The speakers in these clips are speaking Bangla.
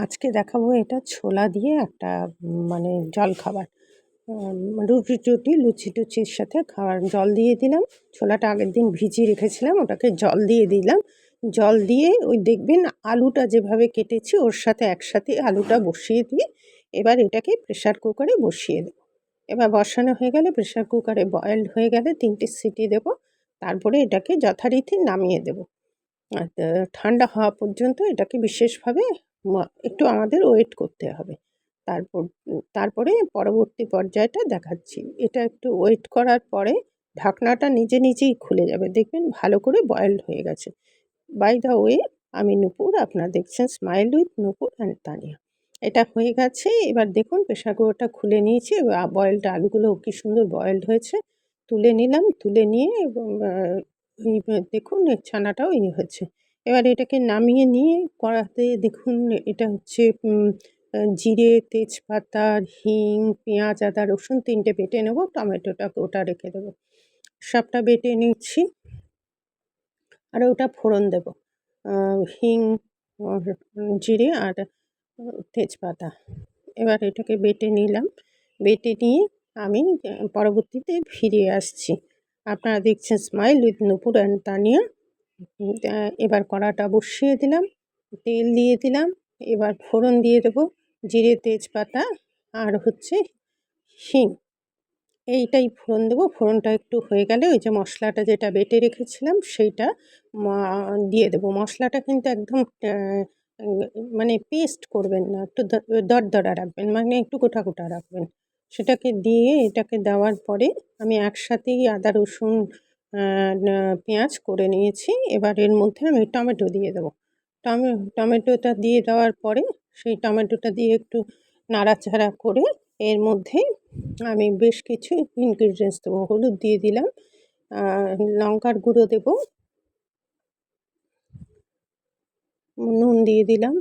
আজকে দেখাবো এটা ছোলা দিয়ে একটা মানে জলখাবার। রুটি-টুটি, লুচি-টুচির সাথে খাওয়ার জল দিয়ে দিলাম। ছোলাটা আগের দিন ভিজিয়ে রেখেছিলাম, ওটাকে জল দিয়ে দিলাম। জল দিয়ে ওই দেখবেন আলুটা যেভাবে কেটেছি ওর সাথে একসাথে আলুটা বসিয়ে দিয়ে এবার এটাকে প্রেশার কুকারে বসিয়ে দেবো। এবার বসানো হয়ে গেলে প্রেশার কুকারে বয়েলড হয়ে গেলে ৩টে সিটি দেবো। তারপরে এটাকে যথারীতি নামিয়ে দেবো। আর ঠান্ডা হওয়া পর্যন্ত এটাকে বিশেষভাবে একটু আমাদের ওয়েট করতে হবে। তারপরে পরবর্তী পর্যায়টা দেখাচ্ছি। এটা একটু ওয়েট করার পরে ঢাকনাটা নিজে নিজেই খুলে যাবে। দেখবেন ভালো করে বয়েলড হয়ে গেছে। বাই দ্য ওয়ে, আমি নূপুর, আপনারা দেখছেন smile with Nupur and Tania. এটা হয়ে গেছে। এবার দেখুন প্রেশার কুকারটা খুলে নিয়েছি। বয়েলড আলুগুলো কি সুন্দর বয়েলড হয়েছে। তুলে নিলাম, তুলে নিয়ে এবং এই দেখুন এর ছানাটাও হয়েছে। এবার এটাকে নামিয়ে নিয়ে কড়াতে দেখুন এটা হচ্ছে জিরে, তেজপাতা, হিং, পেঁয়াজ, আদা, রসুন ৩টে বেটে নেব। টমেটোটা ওটা রেখে দেবো। সবটা বেটে নিচ্ছি আর ওটা ফোড়ন দেব। হিং, জিরে আর তেজপাতা। এবার এটাকে বেটে নিলাম। বেটে নিয়ে আমি পরবর্তীতে ফিরে আসছি। আপনারা দেখছেন smile with Nupur and Tania. এবার কড়াটা বসিয়ে দিলাম, তেল দিয়ে দিলাম। এবার ফোড়ন দিয়ে দেবো জিরে, তেজপাতা আর হচ্ছে হিং। এইটাই ফোড়ন দেবো। ফোড়নটা একটু হয়ে গেলে ওই যে মশলাটা যেটা বেটে রেখেছিলাম সেইটা দিয়ে দেবো। মশলাটা কিন্তু একদম মানে পেস্ট করবেন না, একটু দরদরা রাখবেন, মানে একটু গোটা গোটা রাখবেন। সেটাকে দিয়ে এটাকে দেওয়ার পরে আমি একসাথেই আদা, রসুন, পেঁয়াজ করে নিয়েছি। এবার এর মধ্যে আমি টমেটো দিয়ে দেবো। টমেটোটা দিয়ে দেওয়ার পরে সেই টমেটোটা দিয়ে একটু নাড়াচাড়া করে এর মধ্যে আমি বেশ কিছু ইনগ্রিডিয়েন্টস দেবো। হলুদ দিয়ে দিলাম, লঙ্কার গুঁড়ো দেবো, নুন দিয়ে দিলাম।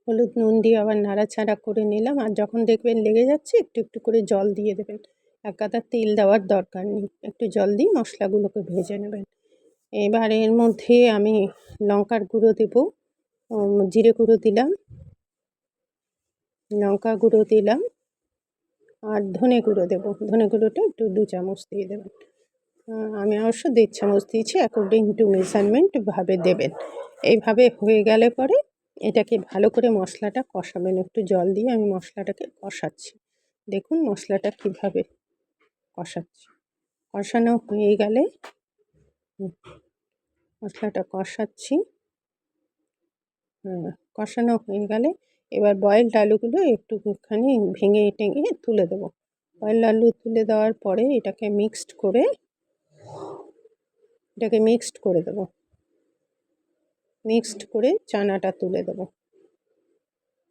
হলুদ, নুন দিয়ে আবার নাড়াচাড়া করে নিলাম। আর যখন দেখবেন লেগে যাচ্ছে একটু একটু করে জল দিয়ে দেবেন। এক গাদা তেল দেওয়ার দরকার নেই, একটু জল দিয়ে মশলাগুলোকে ভেজে নেবেন। এবার এর মধ্যে আমি লঙ্কার গুঁড়ো দেবো, জিরে গুঁড়ো দিলাম, লঙ্কা গুঁড়ো দিলাম আর ধনে গুঁড়ো দেবো। ধনে গুঁড়োটা একটু ২ চামচ দিয়ে দেবেন। আমি অবশ্য ১.৫ চামচ দিয়েছি, অ্যাকর্ডিং টু মেজারমেন্ট ভাবে দেবেন। এইভাবে হয়ে গেলে পরে এটাকে ভালো করে মশলাটা কষাবেন। একটু জল দিয়ে আমি মশলাটাকে কষাচ্ছি। দেখুন মশলাটা কীভাবে কষাচ্ছি। কষানো হয়ে গেলে মশলাটা কষাচ্ছি। কষানো হয়ে গেলে এবার বয়েলড আলুগুলো একটুখানি ভেঙে টেঙে তুলে দেবো। বয়েলড আলু তুলে দেওয়ার পরে এটাকে মিক্সড করে দেবো। মিক্সড করে চানাটা তুলে দেবো,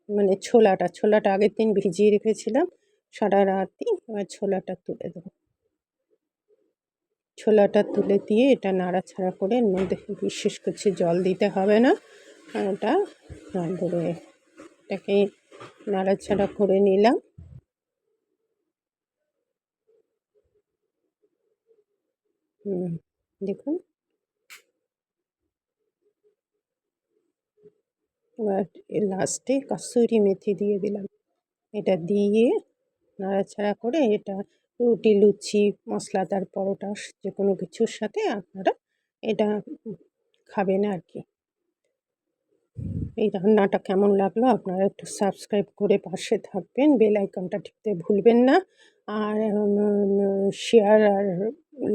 মানে ছোলাটা আগের দিন ভিজিয়ে রেখেছিলাম সারা রাতই। এবার ছোলাটা তুলে দেবো। ছোলাটা তুলে দিয়ে এটা নাড়াচাড়া করে এর মধ্যে বিশেষ কিছু জল দিতে হবে না। এটা তারপরে এটাকে নাড়াচাড়া করে নিলাম। দেখুন এবার লাস্টে কাসুরি মেথি দিয়ে দিলাম। এটা দিয়ে নাড়াচাড়া করে এটা রুটি, লুচি, মশলাদার পরোটা যে কোনো কিছুর সাথে আপনারা এটা খাবেন আর কি। এই রান্নাটা কেমন লাগলো আপনারা একটু সাবস্ক্রাইব করে পাশে থাকবেন, বেল আইকনটা টিপতে ভুলবেন না। আর শেয়ার আর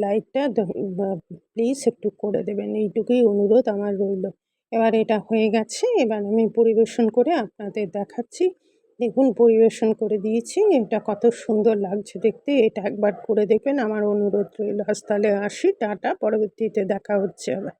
লাইকটা প্লিজ একটু করে দেবেন, এইটুকুই অনুরোধ আমার রইল। এবার এটা হয়ে গেছে, এবার আমি পরিবেশন করে আপনাদের দেখাচ্ছি। দেখুন পরিবেশন করে দিয়েছি, এটা কত সুন্দর লাগছে দেখতে। এটা একবার করে দেখবেন, আমার অনুরোধ রইল। আজ তাহলে আসি, টাটা, পরবর্তীতে দেখা হচ্ছে আবার।